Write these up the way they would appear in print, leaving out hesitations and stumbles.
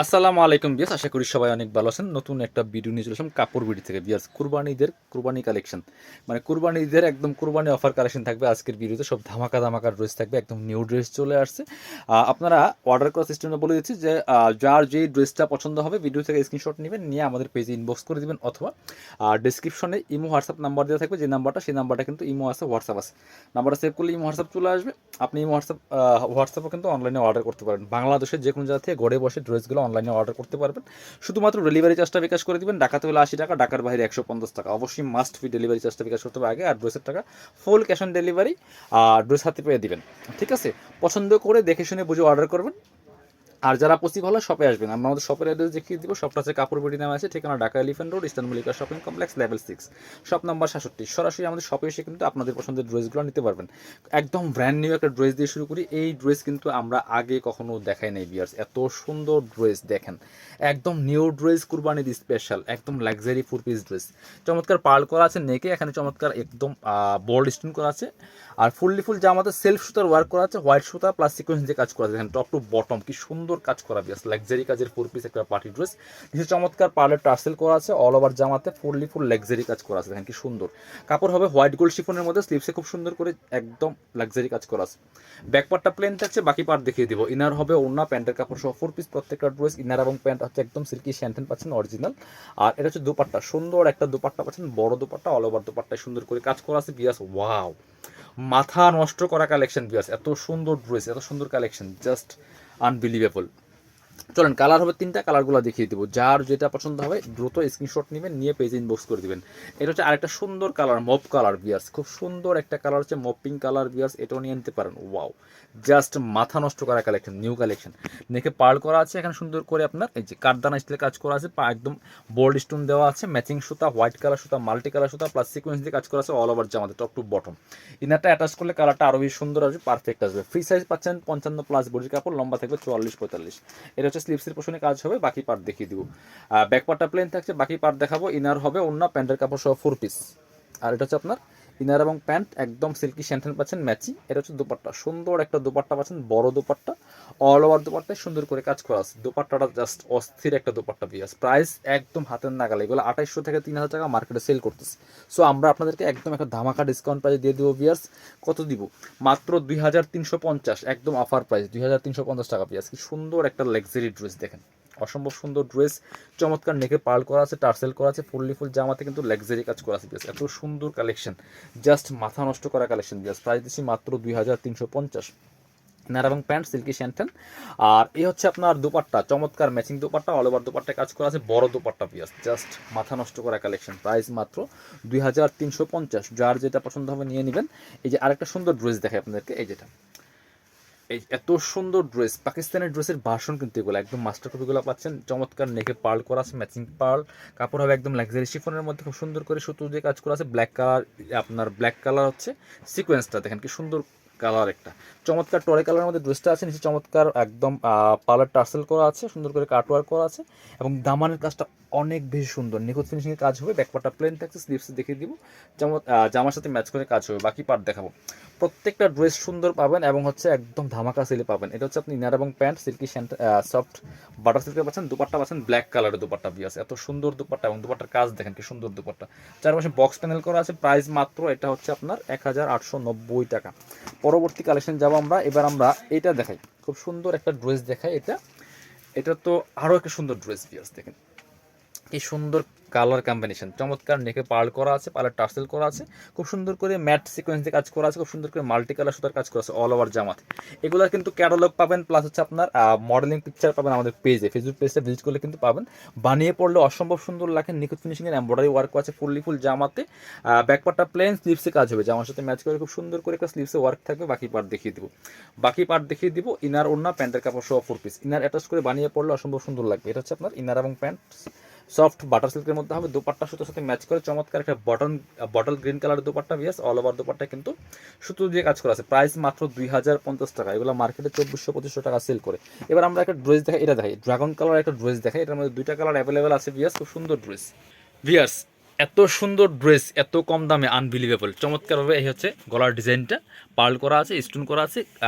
আসসালামু আলাইকুম বিয়াস, আশা করি সবাই অনেক ভালো আছেন। নতুন একটা ভিডিও নিয়ে চলে আসলাম কাপড় বিডি থেকে বিয়াস। কুরবানিদের কুরবানি কালেকশন, মানে কুরবানি ঈদের একদম কুরবানি অফার কালেকশন থাকবে আজকের ভিডিওতে। সব ধামাকা ধামাকা ড্রেস থাকবে, একদম নিউ ড্রেস চলে আসছে। আপনারা অর্ডার করার সিস্টেমটা বলে দিচ্ছি যে যার যেই ড্রেসটা পছন্দ হবে ভিডিও থেকে স্ক্রিনশট নেবেন, নিয়ে আমাদের পেজে ইনবক্স করে দিবেন, অথবা ডিসক্রিপশনে ইমো হোয়াটসঅ্যাপ নাম্বার দেওয়া থাকবে, যে নাম্বারটা সেই নাম্বারটা কিন্তু ইমো আছে, হোয়াটসঅ্যাপ আছে। নাম্বারটা সেভ করলে ইমো হোয়াটসঅ্যাপ চলে আসবে। আপনি ইমো হোয়াটসঅ্যাপও কিন্তু অনলাইনে অর্ডার করতে পারেন। বাংলাদেশের যে কোনো জায়গা থেকে ঘরে বসে ড্রেসগুলো অনলাইনে অর্ডার করতে পারবেন। শুধুমাত্র ডেলিভারি চার্জটা বিকাশ করে দিবেন। ঢাকাতে হলে 80 টাকা, ঢাকার বাইরে 150 টাকা। অবশ্যই মাস্ট ফি ডেলিভারি চার্জটা বিকাশ করতে হবে আগে, আর ড্রেসের টাকা full cash on delivery dress হাতে পেয়ে দিবেন। ঠিক আছে, পছন্দ করে দেখে শুনে বুঝে অর্ডার করবেন। আর যারা পসিবল হয় শপে আসবেন, আমরা আমাদের শপের অ্যাড্রেস দেখিয়ে দিব। শপটা হচ্ছে কাপড় বিডি নামে আছে, ঠিকানা Dhaka elephant road, eastern Mallika shopping complex, level 6, shop number 67। সরাসরি আমাদের শপে এসে কিন্তু আপনাদের পছন্দের ড্রেসগুলো নিতে পারবেন। একদম ব্র্যান্ড নিউ একটা ড্রেস দিয়ে শুরু করি। এই ড্রেস কিন্তু আমরা আগে কখনো দেখাই নাই বিয়ার্স। এত সুন্দর ড্রেস দেখেন, একদম নিউ ড্রেস, কুরবানির স্পেশাল, একদম লাক্সারি 4 পিস ড্রেস। চমৎকার পার্ল করা আছে নেকে, এখানে চমৎকার একদম বোল্ড স্টোন করা আছে। আর ফুল জামাতে সেলফ সুতার ওয়ার্ক করা আছে, হোয়াইট সুতা প্লাস সিকোয়েন্স দিয়ে কাজ করা আছে। দেখেন টপ টু বটম কি সুন্দর কাজ করা, বিয়াস লাক্সারি কাজের 4 পিস একটা পার্টি ড্রেস। কিছু চমৎকার পার্লের টার্সেল করা আছে, অল ওভার জামাতে ফুল লাক্সারি কাজ করা আছে। দেখেন কি সুন্দর কাপড় হবে, হোয়াইট গোল্ড শিফনের মধ্যে, স্লিভসে খুব সুন্দর করে একদম লাক্সারি কাজ করা আছে। ব্যাক পার্টটা প্লেন থাকছে, বাকি পার্ট দেখিয়ে দিব। ইনার হবে ওড়না, প্যান্টের কাপড় সহ 4 পিস প্রত্যেকটা ড্রেস। ইনার এবং প্যান্ট হচ্ছে একদম সিল্কি শ্যান্টেন পাচ্ছেন অরিজিনাল। আর এটা হচ্ছে দুপাট্টা, সুন্দর একটা দুপাট্টা পাচ্ছেন, বড় দুপাট্টা, অল ওভার দুপাট্টায় সুন্দর করে কাজ করা আছে বিয়াস। ওয়াও, মাথা নষ্ট করা কালেকশন বিয়াস, এত সুন্দর ড্রেস, এত সুন্দর কালেকশন, জাস্ট আনবিলিভেবল। চলেন, কালার হবে 3টা, কালারগুলো দেখিয়ে দিব। যার যেটা পছন্দ হবে দ্রুত স্ক্রিনশট নেবেন, নিয়ে পেজে ইনবক্স করে দিবেন। এটা হচ্ছে আরেকটা সুন্দর কালার, মপ কালার বিয়ার্স, খুব সুন্দর একটা কালার হচ্ছে মপ পিঙ্ক কালার বিয়ার্স, এটাও নিয়ে নিতে পারেন। ওয়াও, জাস্ট মাথা নষ্ট করা কালেকশন, নিউ কালেকশন। নেকে পার্ল করা আছে, এখানে সুন্দর করে আপনার এই যে কাঠদানা স্টাইলে কাজ করা আছে, একদম বোল্ড স্টোন দেওয়া আছে, ম্যাচিং সুতা, হোয়াইট কালার সুতা, মাল্টি কালার সুতা প্লাস সিকোয়েন্স দিয়ে কাজ করা আছে, অল ওভার জামাতে টপ টু বটম। ইনারটা অ্যাটাচ করলে কালারটা আরও বেশি সুন্দর আসবে, পারফেক্ট আসবে। ফ্রি সাইজ পাচ্ছেন 55+ বডির কাপড়, লম্বা থাকবে 44-45। এটা হচ্ছে স্লিভসের পোশনে কাজ হবে, বাকি পার্ট দেখিয়ে দিব। ব্যাক পার্টটা প্লেন থাকছে, বাকি পার্ট দেখাবো। ইনার হবে অন্য প্যান্টের কাপড় সহ 4 পিস। আর এটা হচ্ছে আপনার ইনার এবং প্যান্ট একদম সিল্কি শ্যান্টেন পাচ্ছেন ম্যাচি। এটা হচ্ছে দুপাট্টা, সুন্দর একটা দুপাট্টা পাচ্ছেন, বড় দুপাট্টা, অল ওভার দুপাট্টায় সুন্দর করে কাজ করা আছে। দুপাট্টাটা জাস্ট অস্থির একটা দুপাট্টা বিয়াস। প্রাইস একদম হাতের নাগালে, এগুলো 2800 থেকে 3000 টাকা মার্কেটে সেল করতেছে। সো আমরা আপনাদেরকে একদম একটা ধামাকা ডিসকাউন্ট প্রাইস দিয়ে দেবো বিয়ার্স। কত দিব? মাত্র 2350, একদম অফার প্রাইস 2350 টাকা বিয়ার্স। কি সুন্দর একটা লাক্সারি ড্রেস দেখেন, অসম্ভব সুন্দর ড্রেস। চমৎকার নেকে পার্ল করা আছে, টার্সেল করা আছে, ফুল জামাতে কিন্তু লাক্সারি কাজ করা আছে। এত সুন্দর কালেকশন, জাস্ট মাথা নষ্ট করা কালেকশন। প্রাইস দিচ্ছি মাত্র 2350। ইনার এবং প্যান্ট সিল্কি শ্যান্টেন। আর এই হচ্ছে আপনার দুপাট্টা, চমৎকার matching dupatta, all over dupatta কাজ করা আছে, বড় দুপাট্টা পিয়াস, জাস্ট মাথা নষ্ট করা কালেকশন। প্রাইস মাত্র 2350। যার যেটা পছন্দ হবে নিয়ে নেবেন। এই যে আরেকটা সুন্দর ড্রেস দেখায় আপনাদেরকে, এই যেটা, এই এত সুন্দর ড্রেস, পাকিস্তানের ড্রেসের ভার্সন কিন্তু এগুলো, একদম মাস্টার কপিগুলো পাচ্ছেন। চমৎকার নেকে পার্ল করা আছে, ম্যাচিং পার্ল, কাপড় হবে একদম লাক্সারি শিফনের মধ্যে, খুব সুন্দর করে সুতো দিয়ে কাজ করা আছে। ব্ল্যাক কালার, আপনার ব্ল্যাক কালার হচ্ছে সিকোয়েন্সটা, দেখেন কি সুন্দর কালার একটা। চমৎকার টরে কালারের মধ্যে ড্রেসটা আছে, নিচে চমৎকার একদম পার্লার টার্সেল করা আছে, সুন্দর করে কাটওয়ার্ক করা আছে, এবং দামানের কাজটা অনেক বেশি সুন্দর, নিখুঁত ফিনিশিংয়ের কাজ হবে। ব্যাকপার্টটা প্লেন থাকছে, স্লিভস দেখিয়ে দিব। জামার সাথে ম্যাচ করে কাজ হবে, বাকি পার্ট দেখাবো। প্রত্যেকটা ড্রেস সুন্দর পাবেন এবং হচ্ছে একদম ধামাকা সেলে পাবেন। এটা হচ্ছে আপনি ইনার এবং প্যান্ট সিল্কি সফট বাটার সিল্কের পাচ্ছেন, দুপাট্টা পাচ্ছেন ব্ল্যাক কালারের দুপাট্টা বিয়াস, এত সুন্দর দুপাট্টা, এবং দুপাট্টার কাজ দেখেন কি সুন্দর দুপাট্টা। চারপাশে বক্স প্যানেল করা আছে। প্রাইস মাত্র এটা হচ্ছে আপনার 1890 টাকা। পরবর্তী কালেকশন যাবো আমরা, এবার আমরা এটা দেখাই, খুব সুন্দর একটা ড্রেস দেখাই। এটা তো আরও একটা সুন্দর ড্রেস বিয়াস, দেখেন কি সুন্দর কালার কম্বিনেশন, চমৎকার নেকে পার্ল করা আছে, পার্লার টার্সেল করা আছে, খুব সুন্দর করে ম্যাট সিকোয়েন্স দিয়ে কাজ করা আছে, খুব সুন্দর করে মাল্টি কালার সুতার কাজ করা আছে, অল ওভার জামাতে। এগুলোর কিন্তু ক্যাটালগ পাবেন, প্লাস হচ্ছে আপনার মডেলিং পিকচার পাবেন আমাদের পেজে, ফেসবুক পেজটা ভিজিট করলে কিন্তু পাবেন। বানিয়ে পড়লে অসম্ভব সুন্দর লাগে, নিখুঁত ফিনিশিংয়ের এমব্রয়ডারি ওয়ার্ক আছে ফুল জামাতে। ব্যাকপার্টটা প্লেন, স্লিভসে কাজ হবে, জামার সাথে ম্যাচ করে খুব সুন্দর করে একটা স্লিভসে ওয়ার্ক থাকবে। বাকি পার্ট দেখিয়ে দিব। ইনার ওড়না, প্যান্টের কাপড় সহ 4 পিস। ইনার অ্যাটাচ করে বানিয়ে পড়লে অসম্ভব সুন্দর লাগবে। এটা হচ্ছে আপনার ইনার এবং প্যান্ট সফট বাটার সিল্কের মধ্যে হবে, দুপাট্টা সুতোর সাথে ম্যাচ করে চমৎকার একটা বটল গ্রিন কালারের দুপাট্টা বিয়াস, অল ওভার দুপাট্টা কিন্তু সুতো দিয়ে কাজ করা আছে। প্রাইস মাত্র 2050 টাকা। এগুলো মার্কেটে 2400-2500 টাকা সেল করে। এবার আমরা একটা ড্রেস দেখাই, এটা দেখাই ড্রাগন কালার একটা ড্রেস দেখাই। এটার মধ্যে 2টা কালার অ্যাভেলেবেল আছে বিয়াস, খুব সুন্দর ড্রেস বিয়াস। এত সুন্দর ড্রেস এত কম দামে আনবিলিভেবল, চমৎকারভাবে এই হচ্ছে গলার ডিজাইনটা, পার্ল করা আছে, স্টোন করা আছে,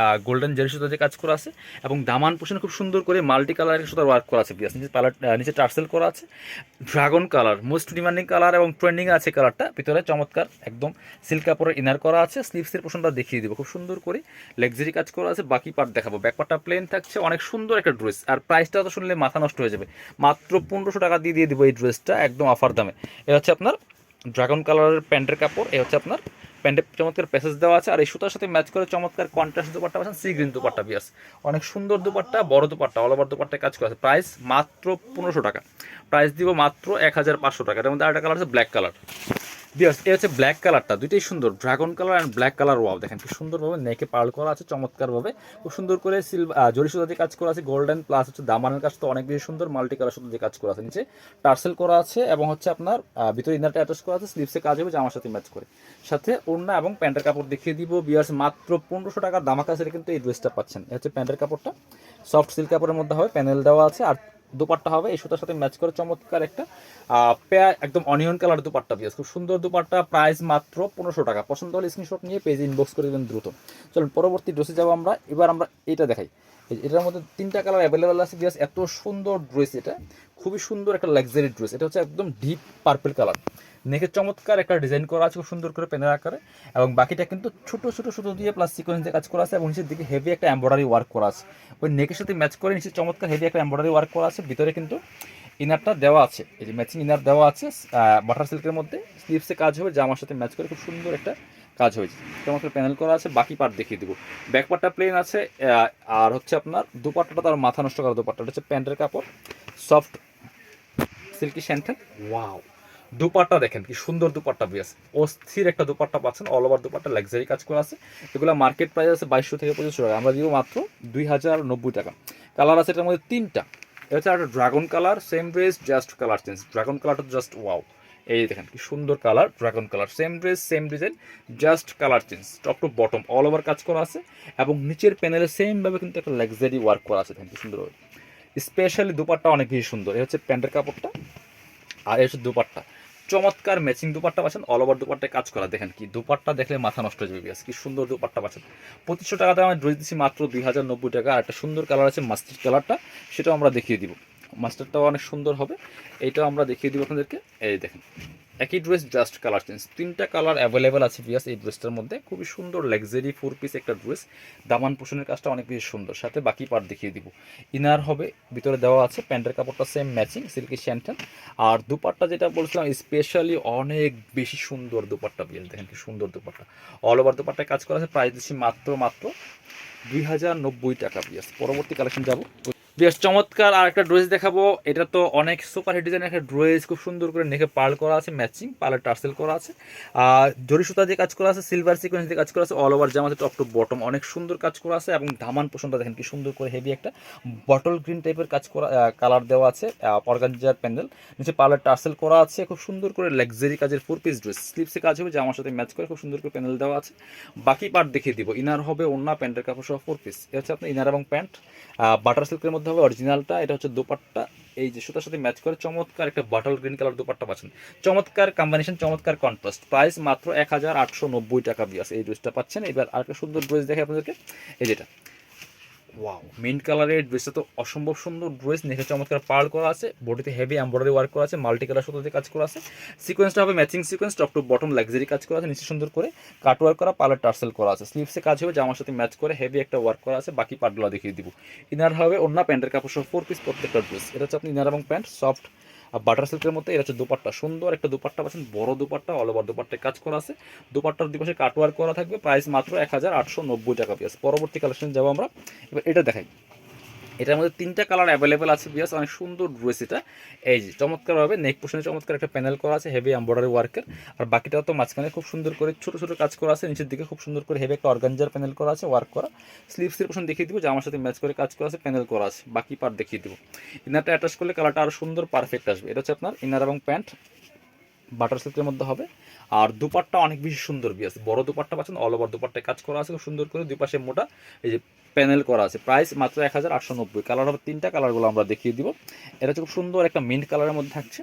গোল্ডেন জেরি সুতা দিয়ে কাজ করা আছে এবং দামান পোষণ খুব সুন্দর করে মাল্টি কালারের সুতার ওয়ার্ক করা আছে। নিচে নিচে টার্সেল করা আছে, dragon colour most demanding colour এবং ট্রেন্ডিং আছে কালারটা। ভিতরে চমৎকার একদম সিল্ক কাপড়ের ইনার করা আছে, স্লিভসের পোষণটা দেখিয়ে দিব খুব সুন্দর করে, লাক্সারি কাজ করা আছে। বাকি পার্ট দেখাবো, ব্যাক পার্টটা প্লেন থাকছে, অনেক সুন্দর একটা ড্রেস। আর প্রাইসটা তো শুনলে মাথা নষ্ট হয়ে যাবে, মাত্র 1500 টাকা দিয়ে দিব এই ড্রেসটা একদম অফার দামে। এটা হচ্ছে আপনার ড্রাগন কালারের প্যান্টের কাপড়, এই হচ্ছে আপনার প্যান্টের চমৎকার প্যাসেজ দেওয়া আছে। আর এই সুতার সাথে ম্যাচ করে চমৎকার কন্ট্রাস্ট দুপাট্টা পাচ্ছেন, সি গ্রিন দুপাট্টা বিয়াস, অনেক সুন্দর দুপাট্টা, বড় দুপাট্টা, অল ওভার দুপাট্টায় কাজ করা আছে। প্রাইস মাত্র 1500 টাকা, প্রাইস দিব মাত্র 1500 টাকা। এর মধ্যে আরেকটা কালার আছে ব্ল্যাক কালার বিয়াস, এই হচ্ছে ব্ল্যাক কালারটা, দুইটাই সুন্দর, dragon colour and black colour. Wow, দেখেন কি সুন্দরভাবে নেকে পার্ল করা আছে চমৎকারভাবে, খুব সুন্দর করে জরি সুতা দিয়ে কাজ করা আছে, গোল্ডেন প্লাস হচ্ছে দামানের কাজ তো অনেক বেশি সুন্দর, মাল্টি কালার সুতা দিয়ে কাজ করা আছে, নিচে টার্সেল করা আছে এবং হচ্ছে আপনার ভিতরে ইনারটা অ্যাটাচ করা আছে, স্লিভসে কাজ হবে জামার সাথে ম্যাচ করে, সাথে ওড়না এবং প্যান্টের কাপড় দেখিয়ে দিব বিয়াস। মাত্র 1500 টাকার দামাকা সেটা কিন্তু এই ড্রেসটা পাচ্ছেন। এই হচ্ছে প্যান্টের কাপড়টা, সফট সিল্ক কাপড়ের মধ্যে হবে, প্যানেল দেওয়া আছে। আর দুপাট্টা হবে এই সুতার সাথে ম্যাচ করে চমৎকার একটা একদম অনিয়ন কালার দুপাট্টা পিস, খুব সুন্দর দুপাট্টা, প্রাইস মাত্র 1500 টাকা। পছন্দ হলে স্ক্রিনশট নিয়ে পেজে ইনবক্স করে দেবেন দ্রুত। চলুন পরবর্তী ড্রেসে যাবো আমরা। এবার আমরা এটা দেখাই, এটার মধ্যে 3টা কালার অ্যাভেলেবেল আছে বিয়াস, এত সুন্দর ড্রেস, এটা খুবই সুন্দর একটা লাক্সারি ড্রেস। এটা হচ্ছে একদম ডিপ পার্পল কালার, নেকে চমৎকার একটা ডিজাইন করা আছে খুব সুন্দর করে পেনের আকারে, এবং বাকিটা কিন্তু ছোট ছোট সুতো দিয়ে প্লাস সিকোয়েন্স দিয়ে কাজ করা আছে এবং নিচের দিকে হেভি একটা এমব্রয়ডারি ওয়ার্ক করা আছে। ওই নেকের সাথে ম্যাচ করে নিচে চমৎকার হেভি একটা এমব্রয়ডারি ওয়ার্ক করা আছে। ভিতরে কিন্তু ইনারটা দেওয়া আছে, এই যে ম্যাচিং ইনার দেওয়া আছে বাটার সিল্কের মধ্যে, স্লিভসে কাজ হবে জামার সাথে ম্যাচ করে খুব সুন্দর একটা কাজ হয়েছে, চমৎকার প্যানেল করা আছে। বাকি পার্ট দেখিয়ে দেবো, ব্যাক পার্টটা প্লেন আছে, আর হচ্ছে আপনার দুপাট্টাটা তার মাথা নষ্ট করা দুপাট্টা, হচ্ছে প্যান্টের কাপড়, সফট সিল্কি শ্যান্টেন। ওয়াও, দুপাট্টা দেখেন কি সুন্দর দুপাট্টা বিয়াস, অস্থির একটা দুপাট্টা পাচ্ছেন, অল ওভার দুপাট্টা লাক্সারি কাজ করা আছে। এগুলো মার্কেট প্রাইস আছে 2200 থেকে 2500 টাকা, আমরা দিব মাত্র 2090 টাকা। কালার আছে এটার মধ্যে 3টা, এটা হচ্ছে একটা dragon colour, same dress just colour change. Dragon কালারটা জাস্ট ওয়াও, এই দেখেন কি সুন্দর colour, dragon colour, same dress same design, just colour change, top to bottom all over কাজ করা আছে এবং নিচের প্যানেলে সেমভাবে কিন্তু একটা লাক্সারি ওয়ার্ক করা আছে, দেখেন কি সুন্দরভাবে। স্পেশালি দুপাট্টা অনেক বেশি সুন্দর, এই হচ্ছে প্যান্টের কাপড়টা আর এই হচ্ছে দুপাট্টা, চমৎকার ম্যাচিং দুপাট্টা পাচ্ছেন, অল ওভার দুপাট্টায় কাজ করা। দেখেন কি দুপাট্টা দেখলে মাথা নষ্ট হয়ে যাবে, কি সুন্দর দুপাট্টা পাচ্ছেন। 2500 টাকাতে আমি ড্রেস দিচ্ছি মাত্র 2090 টাকা। আর একটা সুন্দর কালার আছে মাস্টার্ড কালারটা, সেটাও আমরা দেখিয়ে দিব, মাস্টারটাও অনেক সুন্দর হবে, এইটাও আমরা দেখিয়ে দিব আপনাদেরকে। এই দেখেন একই ড্রেস জাস্ট কালার চেঞ্জ, 3টা কালার অ্যাভেলেবেল আছে বিয়াস এই ড্রেসটার মধ্যে, খুবই সুন্দর লাক্সারি 4 পিস একটা ড্রেস, দামান পোষণের কাজটা অনেক বেশি সুন্দর, সাথে বাকি পার্ট দেখিয়ে দিব। ইনার হবে ভিতরে দেওয়া আছে, প্যান্টের কাপড়টা সেম ম্যাচিং সিল্কি শ্যান্টেন। আর দুপাট্টা যেটা বলছিলাম স্পেশালি অনেক বেশি সুন্দর দুপাট্টা বিয়াস, দেখেন কি সুন্দর দুপাট্টা, অল ওভার দুপাট্টায় কাজ করা আছে। প্রাইস দিচ্ছি মাত্র 2090 টাকা বিয়াস। পরবর্তী কালেকশন যাবো বেশ চমৎকার আর একটা ড্রেস দেখাবো, এটা তো অনেক সুপার হিট ডিজাইনের একটা ড্রেস, খুব সুন্দর করে নেকে পার্ল করা আছে, ম্যাচিং পার্লের টার্সেল করা আছে, আর জরি সুতা দিয়ে কাজ করা আছে, সিলভার সিকোয়েন্স দিয়ে কাজ করা আছে, অল ওভার জামাতে টপ টু বটম অনেক সুন্দর কাজ করা আছে এবং ধামান পোষণটা দেখেন কি সুন্দর করে হেভি একটা বটল গ্রিন টাইপের কাজ করা, কালার দেওয়া আছে, অর্গানজার প্যান্ডেল, নিচে পার্লের টার্সেল করা আছে, খুব সুন্দর করে লাক্সারি কাজের 4 পিস ড্রেস, স্লিপসে কাজ হবে জামার সাথে ম্যাচ করে খুব সুন্দর করে প্যানেল দেওয়া আছে। বাকি পার্ট দেখিয়ে দিব, ইনার হবে ওড়না প্যান্টের কাপড় সহ 4 পিস, এটা হচ্ছে আপনার ইনার এবং প্যান্ট, বাটার সিল্কের মধ্যে হবে অরিজিনালটা। এটা হচ্ছে দোপাট্টা, এই যে সুতার সাথে ম্যাচ করে চমৎকার একটা বাটল গ্রিন কালার দোপাট্টা পাচ্ছেন, চমৎকার কম্বিনেশন, চমৎকার কন্ট্রাস্ট। প্রাইস মাত্র 1890 টাকা বিয়াস এই ড্রেসটা পাচ্ছেন। এবার আরেকটা সুন্দর ড্রেস দেখে আপনাদেরকে, এই যেটা ওয়াও মিন্ট কালারের ড্রেসটা তো অসম্ভব সুন্দর ড্রেস, নেখে চমৎকার পার্ল করা আছে, বডিতে হেভি এমব্রয়ডারি ওয়ার্ক করা আছে, মাল্টি কালার সুতো দিয়ে কাজ করা আছে, সিকোয়েন্সটা হবে matching sequence, top to bottom luxury কাজ করা আছে, নিচে সুন্দর করে কাট ওয়ার্ক করা, পার্লার টার্সেল করা আছে, স্লিভসে কাজ হবে জামার সাথে ম্যাচ করে হেভি একটা ওয়ার্ক করা আছে। বাকি পার্টগুলো দেখিয়ে দিব, ইনার হবে অন্য প্যান্টের কাপড় সহ 4 পিস প্রত্যেকটা ড্রেস। এটা হচ্ছে আপনি ইনার এবং প্যান্ট সফট বাটার সিল্কের মধ্যে, এটা হচ্ছে দুপাট্টা, সুন্দর একটা দুপাট্টা পাচ্ছেন, বড় দুপাট্টা, অল ওভার দুপাট্টায় কাজ করা আছে, দুপাট্টার দুপাশে কাটওয়ার্ক করা থাকবে। প্রাইস মাত্র 1890 টাকা পিস। পরবর্তী কালেকশন যাবো আমরা, এবার এটা দেখাই, এটার মধ্যে 3টা কালার অ্যাভেলেবেল আছে বিয়াস, অনেক সুন্দর ড্রেস এটা। এই যে চমৎকারভাবে নেক পোর্শনে চমৎকার একটা প্যানেল করা আছে হেভি এমব্রয়ডারি ওয়ার্কের, আর বাকিটা তো মাঝখানে খুব সুন্দর করে ছোটো ছোটো কাজ করা আছে, নিচের দিকে খুব সুন্দর করে হেভি একটা অর্গানজার প্যানেল করা আছে ওয়ার্ক করা, স্লিভসের পোর্শন দেখিয়ে দিব, জামার সাথে ম্যাচ করে কাজ করা আছে, প্যানেল করা আছে। বাকি পার্ট দেখিয়ে দিব, ইনারটা অ্যাটাচ করলে কালারটা আরও সুন্দর পারফেক্ট আসবে। এটা হচ্ছে আপনার ইনার এবং প্যান্ট বাটার সিল্কের মধ্যে হবে, আর দুপাট্টা অনেক বেশি সুন্দর বিয়াস, বড় দুপাট্টা পাচ্ছেন, অল ওভার দুপাট্টায় কাজ করা আছে খুব সুন্দর করে, দুই পাশে মোটা এই যে প্যানেল করা আছে। প্রাইস মাত্র 1890। কালার হবে 3টা, কালারগুলো আমরা দেখিয়ে দিব। এটা হচ্ছে খুব সুন্দর একটা মিন্ট কালারের মধ্যে থাকছে,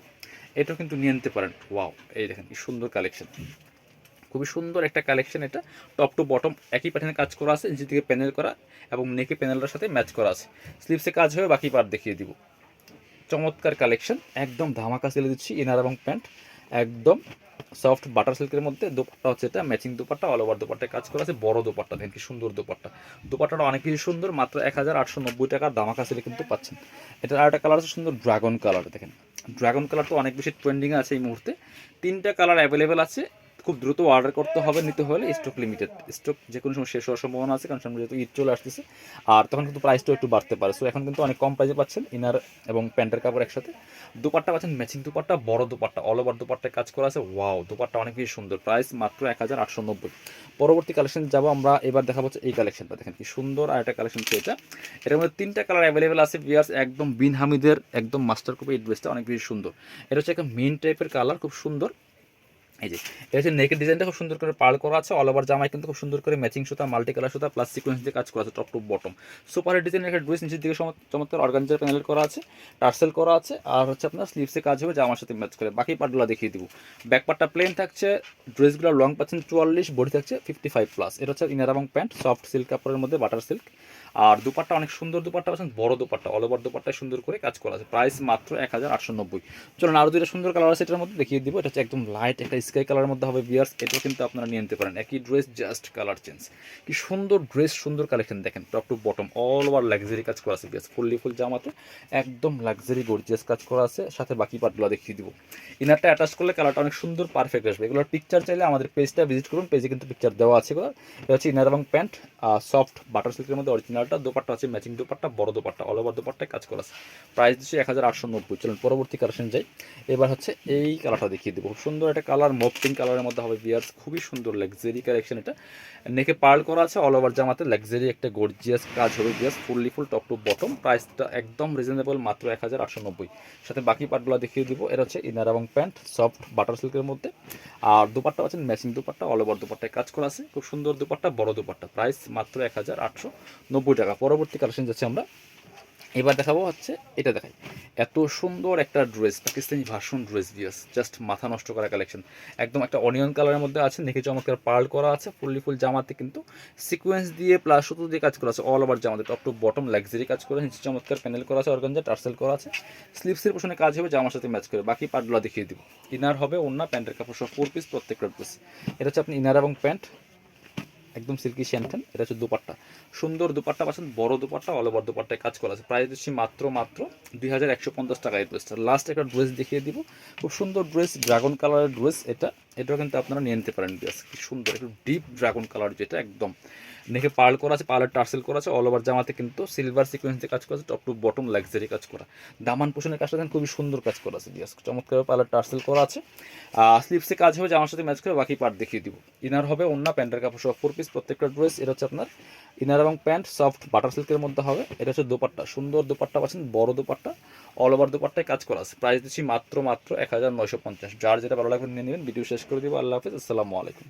এটাও কিন্তু নিয়ে নিতে পারেন। ওয়াও, এই দেখেন কি সুন্দর কালেকশন, খুবই সুন্দর একটা কালেকশন। এটা টপ টু বটম একই প্যাটার্নে কাজ করা আছে, নিচের দিকে প্যানেল করা এবং নেকে প্যানেলটার সাথে ম্যাচ করা আছে। স্লিভসে কাজ হয়ে বাকি পার্ট দেখিয়ে দিব। চমৎকার কালেকশন, একদম ধামাকা সেলে দিচ্ছি। ইনার এবং প্যান্ট একদম সফট বাটার সিল্কের মধ্যে। দোপাট্টা হচ্ছে এটা ম্যাচিং দোপাট্টা, অল ওভার দোপাট্টায় কাজ করা আছে। বড় দোপাট্টা দেখেন কি সুন্দর দোপাট্টা, দোপাট্টাটা অনেক বেশি সুন্দর। মাত্র 1890 টাকার ধামাকা সেলে কিন্তু পাচ্ছেন। এটার আরেকটা কালার আছে সুন্দর ড্রাগন কালার। দেখেন ড্রাগন কালার তো অনেক বেশি ট্রেন্ডিংয়ে আছে এই মুহূর্তে। 3টা কালার অ্যাভেলেবেল আছে, খুব দ্রুত অর্ডার করতে হবে, নিতে হলে স্টক লিমিটেড, স্টক যে কোনো সময় শেষ হওয়ার সম্ভাবনা আছে, কারণ সামনে যেহেতু ঈদ চলে আসতেছে আর তখন কিন্তু প্রাইসটাও একটু বাড়তে পারে। সো এখন কিন্তু অনেক কম প্রাইসে পাচ্ছেন ইনার এবং প্যান্টের কাপড় একসাথে। দুপাট্টা পাচ্ছেন ম্যাচিং দুপাট্টা, বড় দুপাট্টা, অল ওভার দুপাট্টায় কাজ করা আছে। ওয়াও, দুপাট্টা অনেক বেশি সুন্দর, প্রাইস মাত্র 1890। পরবর্তী কালেকশন যাবো আমরা, এবার দেখা হচ্ছে এই কালেকশনটা। দেখেন কি সুন্দর আর একটা কালেকশন হচ্ছে এটা। এটার মধ্যে 3টা কালার অ্যাভেলেবেল আছে ভিউয়ার্স, একদম বিন হামিদের একদম মাস্টার কপি। এই ড্রেসটা অনেক বেশি সুন্দর, এটা হচ্ছে একটা মেন টাইপের কালার, খুব সুন্দর। এই যে এটা হচ্ছে নেকের ডিজাইনটা খুব সুন্দর করে পার্ল করা আছে। অল ওভার জামায় কিন্তু খুব সুন্দর করে ম্যাচিং সুতা, মাল্টি কালার সুতা প্লাস সিকোয়েন্স দিয়ে কাজ করা আছে টপ টু বটম। সুপার ডিজাইনের একটা ড্রেস, নিচের দিকে চমৎকার অর্গানজার প্যানেল করা আছে, টার্সেল করা আছে। আর হচ্ছে আপনার স্লিভসে কাজ হবে জামার সাথে ম্যাচ করে। বাকি পার্টগুলো দেখিয়ে দিব। ব্যাক পার্টটা প্লেন থাকছে, ড্রেসগুলো লং পাচ্ছেন 44, বডি থাকছে 55+। এটা হচ্ছে ইনার এবং প্যান্ট সফট সিল্ক কাপড়ের মধ্যে, বাটার সিল্ক। আর দুপাট্টা অনেক সুন্দর দুপাট্টা পাচ্ছেন, বড় দুপাট্টা, অল ওভার দুপাট্টায় সুন্দর করে কাজ করা আছে। প্রাইস মাত্র 1890। চলুন আরও দুইটা সুন্দর কালার আছে এটার মধ্যে দেখিয়ে দিব। এটা হচ্ছে একদম লাইট একটা স্কাই কালারের মধ্যে হবে ভিউয়ার্স, এটাও কিন্তু আপনারা নিয়ে নিতে পারেন। একই ড্রেস জাস্ট কালার চেঞ্জ। কি সুন্দর ড্রেস, সুন্দর কালেকশন দেখেন, top to bottom all over luxury কাজ করা আছে ভিউয়ার্স। ফুল জামাতে একদম লাক্সারি গর্জিয়াস কাজ করা আছে, সাথে বাকি পার্টগুলো দেখিয়ে দিব। ইনারটা অ্যাটাচ করলে কালারটা অনেক সুন্দর পারফেক্ট আসবে। এগুলোর পিকচার চাইলে আমাদের পেজটা ভিজিট করুন, পেজে কিন্তু পিকচার দেওয়া আছে। এটা হচ্ছে ইনার এবং প্যান্ট সফট বাটার সিল্কের মধ্যে অরিজিনালটা। দোপাট্টা হচ্ছে ম্যাচিং দোপাট্টা, বড় দোপাট্টা, অল ওভার দোপাট্টায় কাজ করা আছে। প্রাইস দিচ্ছে 1890। চলুন পরবর্তী কালেকশন যাই। এবার হচ্ছে এই কালারটা দেখিয়ে দেবো, খুব সুন্দর একটা কালার, মপ পিঙ্ক কালারের মধ্যে হবে ভিউয়ার্স, খুবই সুন্দর লাক্সারি কালেকশন। এটা নেকে পার্ল করা আছে, অল ওভার জামাতে লাক্সারি একটা গর্জিয়াস কাজ হবে viewers, full top to bottom. প্রাইসটা একদম রিজনেবল, মাত্র 1890। সাথে বাকি পার্টগুলো দেখিয়ে দিব। এটা হচ্ছে ইনার এবং প্যান্ট সফট বাটার সিল্কের মধ্যে। আর দুপাট্টা আছেন ম্যাচিং দুপাট্টা, অল ওভার দুপাট্টায় কাজ করা আছে, খুব সুন্দর দুপাট্টা, বড় দুপাট্টা। প্রাইস মাত্র 1890 টাকা। পরবর্তী কালেকশন যাচ্ছে আমরা, এবার দেখাবো হচ্ছে এটা। দেখাই এত সুন্দর একটা dress, Pakistani version dress viewers, just মাথা নষ্ট করা কালেকশন। একদম একটা অনিয়ন কালারের মধ্যে আছে, নেকে চমৎকার পার্ল করা আছে, ফুল জামাতে কিন্তু সিকোয়েন্স দিয়ে প্লাস সুতো দিয়ে কাজ করা আছে। অল ওভার জামাতে টপ টু বটম লাক্সারি কাজ করা, নিচে চমৎকার প্যানেল করা আছে, অর্গানজা টার্সেল করা আছে। স্লিভসের পোশনে কাজ হবে জামার সাথে ম্যাচ করে। বাকি পার্টগুলো দেখিয়ে দিব। ইনার হবে ওন্না, প্যান্টের কাপড় সব 4 পিস প্রত্যেকটা ড্রেস। এটা হচ্ছে আপনি ইনার এবং প্যান্ট একদম সিল্কি শ্যানটেন। এটা হচ্ছে দুপাট্টা, সুন্দর দুপাট্টা পাচ্ছেন, বড় দুপাট্টা, অল ওভার দুপাট্টায় কাজ করা আছে। প্রাইস দিচ্ছি মাত্র 2150 টাকা এই ড্রেসটা। লাস্ট একটা ড্রেস দেখিয়ে দিব, খুব সুন্দর ড্রেস, ড্রাগন কালারের ড্রেস। এটাও কিন্তু আপনারা নিয়ে নিতে পারেন ড্রেস, কি সুন্দর একটু ডিপ ড্রাগন কালার, যেটা একদম নেকে পার্ল করা আছে, পার্লার টার্সেল করা আছে। অল ওভার জামাতে কিন্তু সিলভার সিকোয়েন্স দিয়ে কাজ করা আছে, টপ টু বটম লাক্সারি কাজ করা। দামান পোষণের কাজটা দেখেন খুবই সুন্দর কাজ করা আছে, চমৎকার পার্লার টার্সেল করা আছে। স্লিভসে কাজ হবে জামার সাথে ম্যাচ করে। বাকি পার্ট দেখিয়ে দিব। ইনার হবে অন্য, প্যান্টের কাপড় সহ 4 পিস প্রত্যেকটা ড্রেস। এটা হচ্ছে আপনার ইনার এবং প্যান্ট সফট বাটার সিল্কের মধ্যে হবে। এটা হচ্ছে দোপাট্টা, সুন্দর দোপাট্টা পাচ্ছেন, বড় দোপাট্টা, অল ওভার দোপাট্টায় কাজ করা আছে। প্রাইস দিচ্ছি মাত্র 1950। যার যেটা ভালো লাগবে নিয়ে নেবেন। ভিডিও শেষ করে দিব। আল্লাহ হাফিজ, আসসালামু আলাইকুম।